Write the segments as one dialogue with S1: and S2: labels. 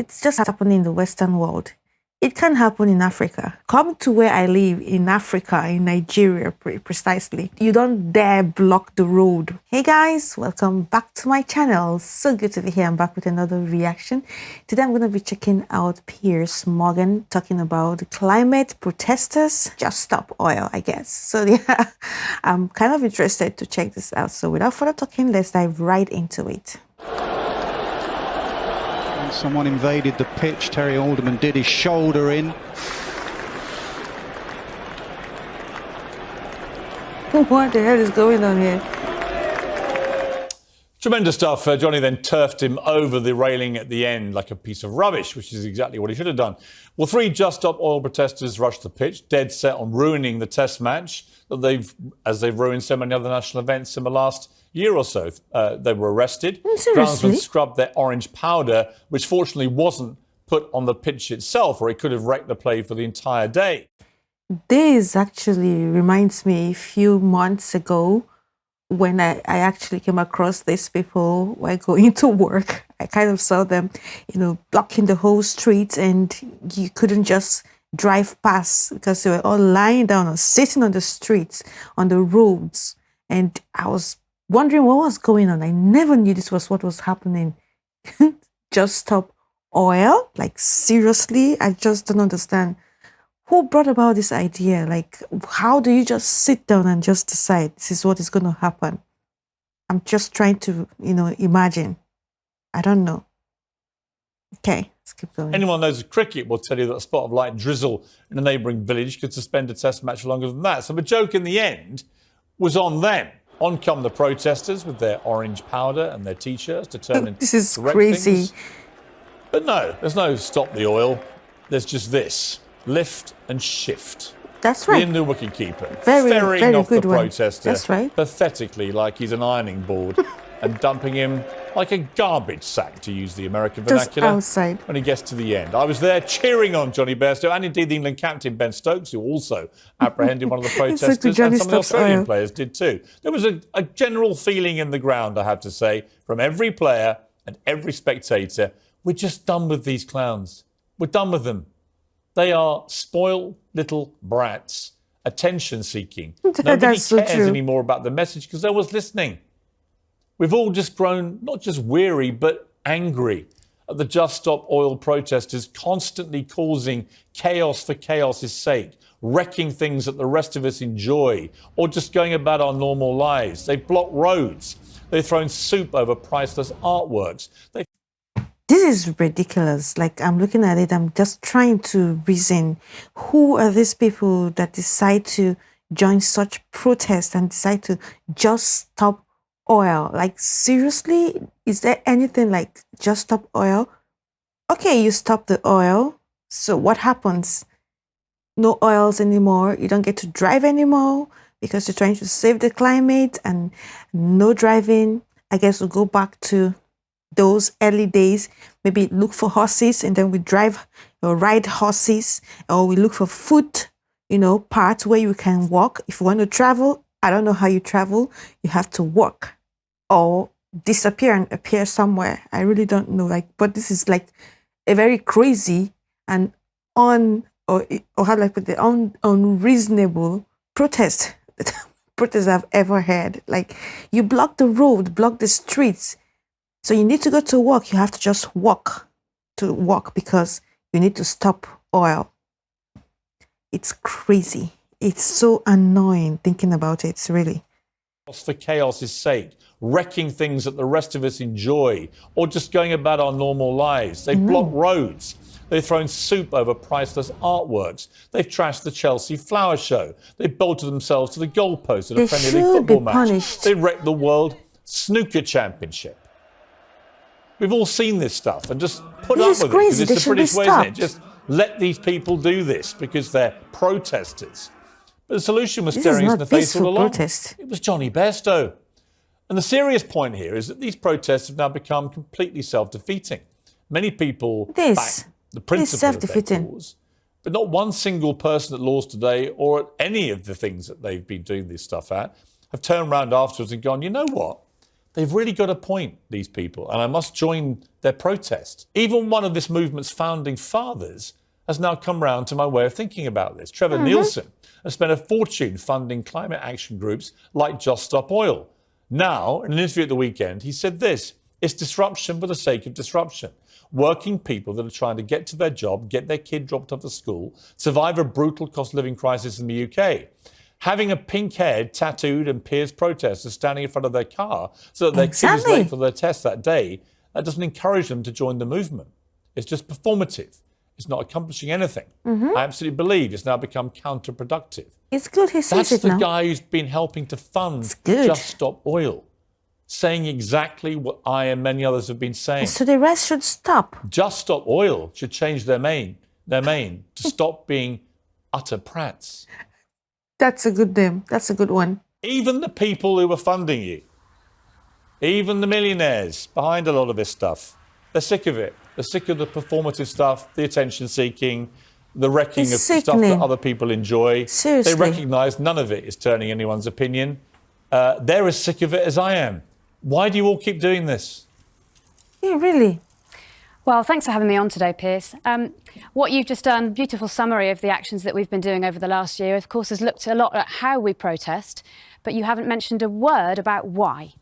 S1: it's just happening in the Western world. It can happen in Africa. Come to where I live, in Africa, in Nigeria, precisely. You don't dare block the road. Hey guys, welcome back to my channel. So good to be here. I'm back with another reaction. Today I'm going to be checking out Piers Morgan talking about climate protesters. Just stop oil, I guess. So yeah, I'm kind of interested to check this out. So without further talking, let's dive right into it.
S2: Someone invaded the pitch. Terry Alderman did his shoulder in.
S1: What the hell is going on here?
S3: Tremendous stuff. Johnny then turfed him over the railing at the end like a piece of rubbish, which is exactly what he should have done. Well, 3 Just Stop Oil protesters rushed the pitch, dead set on ruining the Test match that they've ruined so many other national events in the last year or so. They were arrested. Groundsmen scrubbed their orange powder, which fortunately wasn't put on the pitch itself, or it could have wrecked the play for the entire day.
S1: This actually reminds me a few months ago when I actually came across these people while going to work. I kind of saw them, blocking the whole street, and you couldn't just drive past because they were all lying down or sitting on the streets, on the roads. And I was wondering what was going on. I never knew this was what was happening. Just stop oil? Like, seriously? I just don't understand. Who brought about this idea? Like, how do you just sit down and just decide this is what is going to happen? I'm just trying to, imagine. I don't know. Okay, let's keep going.
S3: Anyone knows of cricket will tell you that a spot of light drizzle in a neighbouring village could suspend a Test match longer than that. So the joke in the end was on them. On come the protesters with their orange powder and their T-shirts determined
S1: this is
S3: to wreck
S1: crazy.
S3: things. But no, there's no stop the oil. There's just this. Lift and shift.
S1: That's right.
S3: The new wicketkeeper
S1: very
S3: off
S1: good
S3: the protester.
S1: That's right.
S3: Pathetically, like he's an ironing board, and dumping him like a garbage sack, to use the American
S1: Just
S3: vernacular.
S1: outside.
S3: When he gets to the end, I was there cheering on Johnny Bairstow, and indeed the England captain Ben Stokes, who also apprehended one of the protesters, and some of the Australian players did too. There was a general feeling in the ground, I have to say, from every player and every spectator: we're just done with these clowns. We're done with them. They are spoiled little brats, attention-seeking. Nobody cares anymore about the message because no one's listening. We've all just grown not just weary, but angry at the Just Stop Oil protesters constantly causing chaos for chaos's sake, wrecking things that the rest of us enjoy, or just going about our normal lives. They've blocked roads. They've thrown soup over priceless artworks.
S1: This is ridiculous. Like, I'm looking at it, I'm just trying to reason. Who are these people that decide to join such protests and decide to just stop oil? Like, seriously? Is there anything like just stop oil? Okay, you stop the oil. So what happens? No oils anymore. You don't get to drive anymore because you're trying to save the climate, and no driving. I guess we'll go back to those early days. Maybe look for horses and then we drive or ride horses, or we look for foot, parts where you can walk. If you want to travel, I don't know how you travel. You have to walk or disappear and appear somewhere. I really don't know. But this is like a very crazy and unreasonable protest I've ever heard. Like, you block the road, block the streets. So you need to go to work. You have to just walk to work because you need to stop oil. It's crazy. It's so annoying thinking about it, really.
S3: For chaos's sake, wrecking things that the rest of us enjoy, or just going about our normal lives. They've blocked roads. They've thrown soup over priceless artworks. They've trashed the Chelsea Flower Show. They've bolted themselves to the goalpost at a Premier League football match. They wrecked the World Snooker Championship. We've all seen this stuff and just put up with it because it's the British way, isn't it? Just let these people do this because they're protesters. But the solution was staring us in the face all along. It was Johnny Bairstow. And the serious point here is that these protests have now become completely self-defeating. Many people back the principle of their cause, but not one single person at Laws Today or at any of the things that they've been doing this stuff at have turned around afterwards and gone, you know what? They've really got a point, these people, and I must join their protest. Even one of this movement's founding fathers has now come round to my way of thinking about this. Trevor Nielsen has spent a fortune funding climate action groups like Just Stop Oil. Now, in an interview at the weekend, he said this: it's disruption for the sake of disruption. Working people that are trying to get to their job, get their kid dropped off to school, survive a brutal cost of living crisis in the UK. Having a pink head, tattooed and Piers protesters standing in front of their car so that their kid is late for their test that day, that doesn't encourage them to join the movement. It's just performative. It's not accomplishing anything. I absolutely believe it's now become counterproductive.
S1: It's good he says
S3: That's
S1: it now.
S3: the guy who's been helping to fund Just Stop Oil, saying exactly what I and many others have been saying.
S1: So the rest should stop.
S3: Just Stop Oil should change their main to stop being utter prats.
S1: That's a good name. That's a good one.
S3: Even the people who are funding you, even the millionaires behind a lot of this stuff, they're sick of it. They're sick of the performative stuff, the attention-seeking, the wrecking of stuff that other people enjoy.
S1: Seriously.
S3: They recognise none of it is turning anyone's opinion. They're as sick of it as I am. Why do you all keep doing this?
S1: Yeah, really.
S4: Well, thanks for having me on today, Piers. What you've just done, beautiful summary of the actions that we've been doing over the last year, of course, has looked a lot at how we protest, but you haven't mentioned a word about why.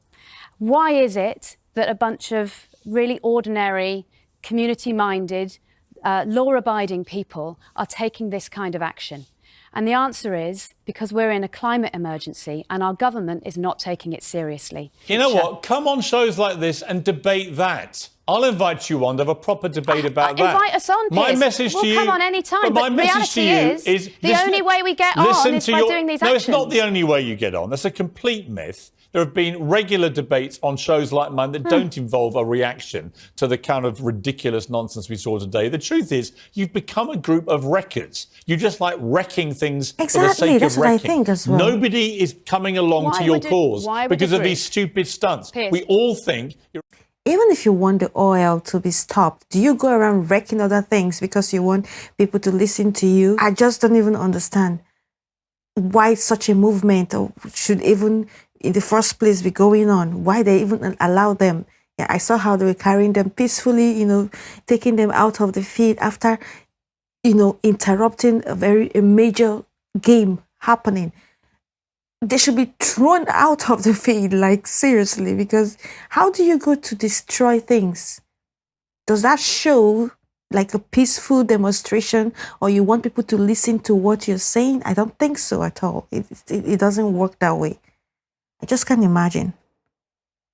S4: Why is it that a bunch of really ordinary, community-minded, law-abiding people are taking this kind of action? And the answer is because we're in a climate emergency and our government is not taking it seriously.
S3: You know what? Come on shows like this and debate that. I'll invite you on to have a proper debate about that.
S4: Invite us on, Piers.
S3: My message to you...
S4: We'll come on any time,
S3: but my message to you is...
S4: The only way we get on is by doing these actions.
S3: No, it's not the only way you get on. That's a complete myth. There have been regular debates on shows like mine that don't involve a reaction to the kind of ridiculous nonsense we saw today. The truth is, you've become a group of wreckers. You just like wrecking things for the sake of wrecking.
S1: That's what I think as well.
S3: Nobody is coming along to your cause because of these stupid stunts.
S4: Piers.
S3: We all think...
S1: Even if you want the oil to be stopped, do you go around wrecking other things because you want people to listen to you? I just don't even understand why such a movement should even in the first place be going on, why they even allow them. Yeah, I saw how they were carrying them peacefully, taking them out of the field after, interrupting a major game happening. They should be thrown out of the field, like seriously, because how do you go to destroy things? Does that show like a peaceful demonstration, or you want people to listen to what you're saying? I don't think so at all. It doesn't work that way. I just can't imagine.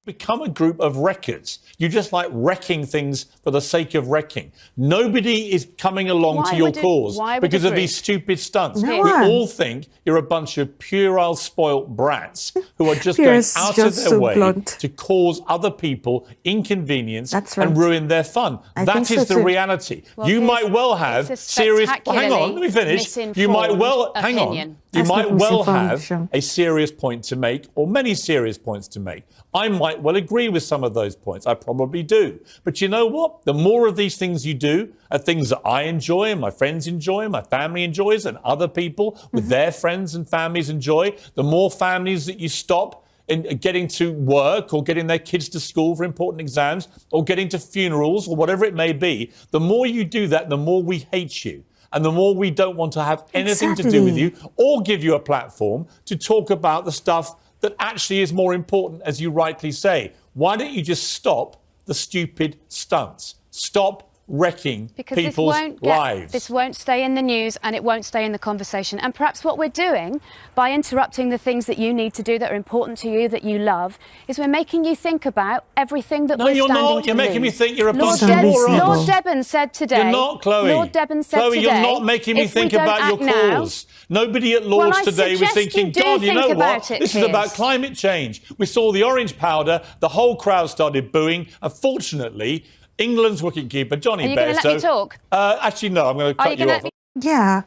S3: Become a group of wreckers. You just like wrecking things for the sake of wrecking. Nobody is coming along to your cause because of these stupid stunts.
S1: No
S3: we
S1: one.
S3: all think you're a bunch of puerile, spoilt brats who are just going out of their way to cause other people inconvenience and ruin their fun. That is the reality.
S4: Well,
S3: you might well have serious... Hang on, let me finish. You might well... Hang on. You might well have a serious point to make, or many serious points to make. I might well agree with some of those points. I probably do. But you know what? The more of these things you do are things that I enjoy and my friends enjoy and my family enjoys and other people with their friends and families enjoy, the more families that you stop in getting to work or getting their kids to school for important exams or getting to funerals or whatever it may be, the more you do that, the more we hate you. And the more we don't want to have anything to do with you or give you a platform to talk about the stuff that actually is more important, as you rightly say. Why don't you just stop the stupid stunts? Stop wrecking people's lives.
S4: This won't stay in the news and it won't stay in the conversation. And perhaps what we're doing by interrupting the things that you need to do that are important to you, that you love, is we're making you think about everything that we're standing to lose. No, you're not.
S3: You're making me think you're a bunch of morons.
S4: Lord Debon said today...
S3: You're not, Chloe.
S4: Lord Debon said today...
S3: Chloe, you're not making me think about your cause. Nobody at Lord's today was thinking, God, you know what? This is about climate change. We saw the orange powder. The whole crowd started booing. Unfortunately... England's wicketkeeper, Johnny Bairstow... Are you going to let me talk? Actually, no, I'm going to cut you off.
S1: Yeah.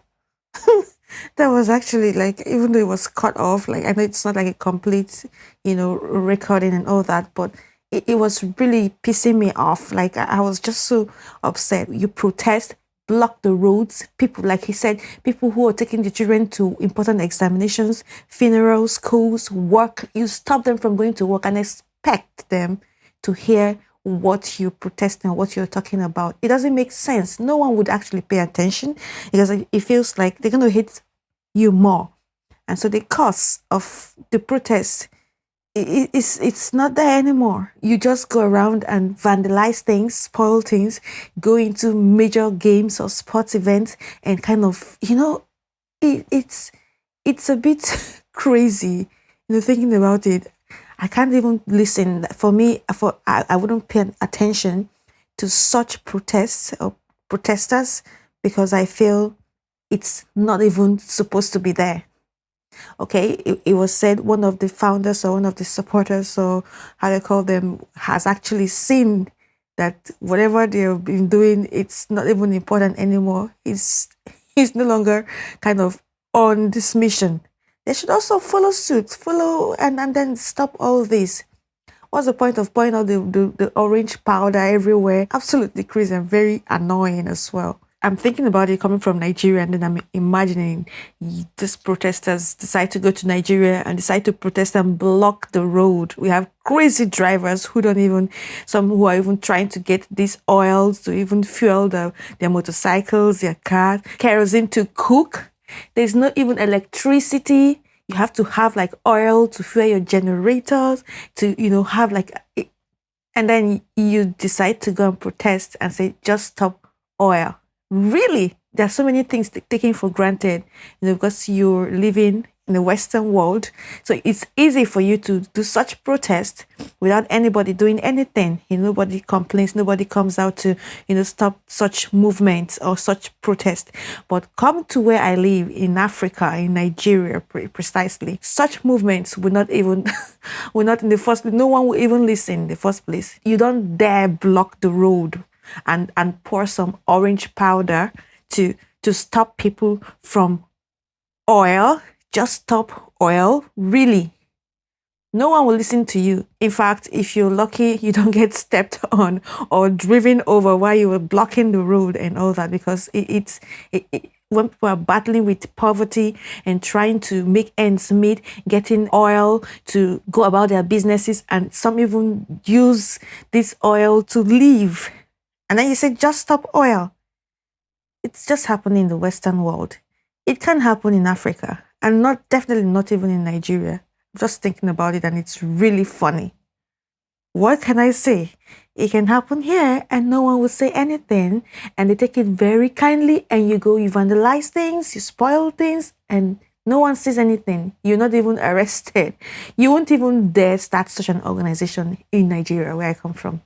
S1: That was actually even though it was cut off, I know it's not like a complete, recording and all that, but it was really pissing me off. I was just so upset. You protest, block the roads. People, like he said, people who are taking the children to important examinations, funerals, schools, work, you stop them from going to work and expect expect them to hear what you're protesting, what you're talking about. It doesn't make sense. No one would actually pay attention because it feels like they're going to hit you more. And so the cause of the protest, it's not there anymore. You just go around and vandalize things, spoil things, go into major games or sports events and kind of, it's a bit crazy, thinking about it. I can't even listen. For me, I wouldn't pay attention to such protests or protesters because I feel it's not even supposed to be there. Okay, it was said one of the founders or one of the supporters, or how they call them, has actually seen that whatever they've been doing, it's not even important anymore. He's no longer kind of on this mission. They should also follow suit, and then stop all this. What's the point of pouring out the orange powder everywhere? Absolutely crazy and very annoying as well. I'm thinking about it coming from Nigeria, and then I'm imagining these protesters decide to go to Nigeria and decide to protest and block the road. We have crazy drivers some who are even trying to get these oils to even fuel their motorcycles, their cars, kerosene to cook. There's not even electricity. You have to have like oil to fuel your generators, to, have like, and then you decide to go and protest and say, just stop oil. Really? There are so many things taken for granted, because you're living in the Western world. So it's easy for you to do such protest without anybody doing anything. Nobody complains, nobody comes out to, stop such movements or such protest. But come to where I live in Africa, in Nigeria, precisely, such movements will not even, will not in the first place, no one will even listen in the first place. You don't dare block the road and pour some orange powder to stop people from oil. Just stop oil. Really, no one will listen to you. In fact, if you're lucky, you don't get stepped on or driven over while you were blocking the road and all that, because when people are battling with poverty and trying to make ends meet, getting oil to go about their businesses, and some even use this oil to live, and then you say, just stop oil. It's just happening in the Western world. It can happen in Africa, and definitely not even in Nigeria. I'm just thinking about it, and it's really funny. What can I say? It can happen here, and no one will say anything, and they take it very kindly, and you vandalize things, you spoil things, and no one says anything. You're not even arrested. You won't even dare start such an organization in Nigeria, where I come from.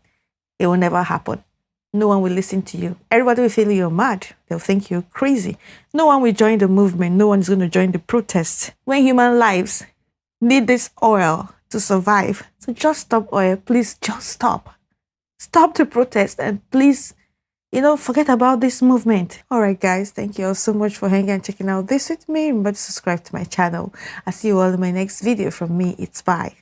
S1: It will never happen. No one will listen to you. Everybody will feel you're mad. They'll think you're crazy. No one will join the movement. No one is going to join the protests. When human lives need this oil to survive, so just stop oil. Please, just stop. Stop the protest, and please, forget about this movement. All right, guys. Thank you all so much for hanging and checking out this with me. Remember to subscribe to my channel. I'll see you all in my next video. From me, it's bye.